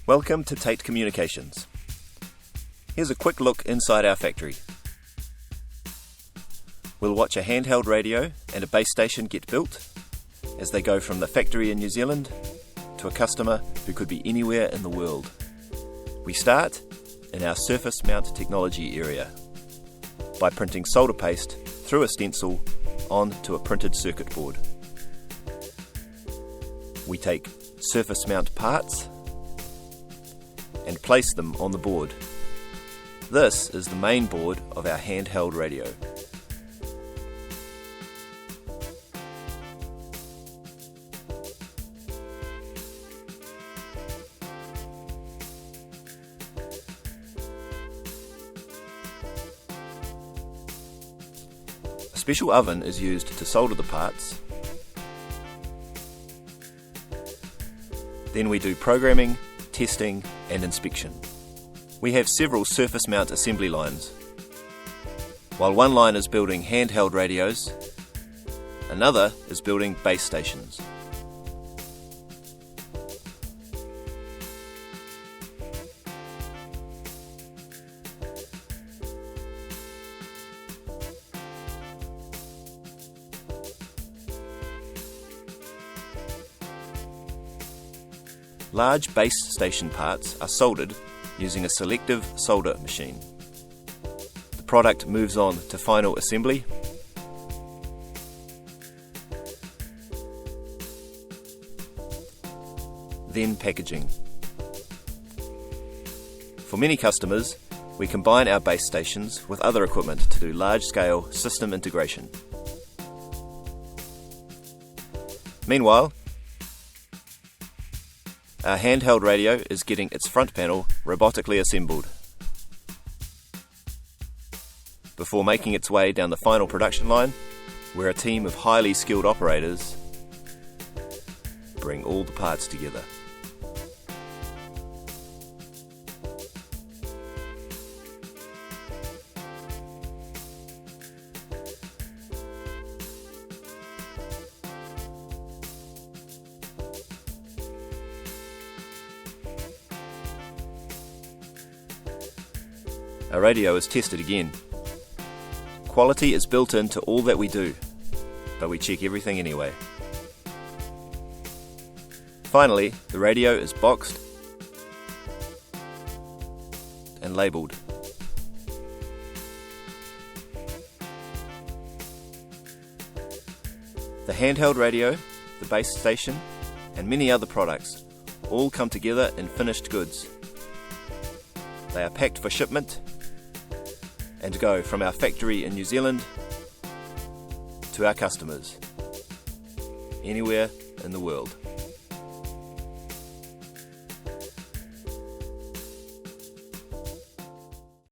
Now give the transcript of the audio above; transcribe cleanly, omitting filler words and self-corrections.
Welcome to Tait Communications. Here's a quick look inside our factory. We'll watch a handheld radio and a base station get built as they go from the factory in New Zealand to a customer who could be anywhere in the world. We start in our surface mount technology area by printing solder paste through a stencil onto a printed circuit board. We take surface mount parts and place them on the board. This is the main board of our handheld radio. A special oven is used to solder the parts. Then we do programming, testing and inspection. We have several surface mount assembly lines. While one line is building handheld radios, another is building base stations. Large base station parts are soldered using a selective solder machine. The product moves on to final assembly, then packaging. For many customers, we combine our base stations with other equipment to do large-scale system integration. Meanwhile, our handheld radio is getting its front panel robotically assembled. Before making its way down the final production line, where a team of highly skilled operators bring all the parts together. Our radio is tested again. Quality is built into all that we do, but we check everything anyway. Finally, the radio is boxed and labelled. The handheld radio, the base station, and many other products all come together in finished goods. They are packed for shipment and go from our factory in New Zealand to our customers anywhere in the world.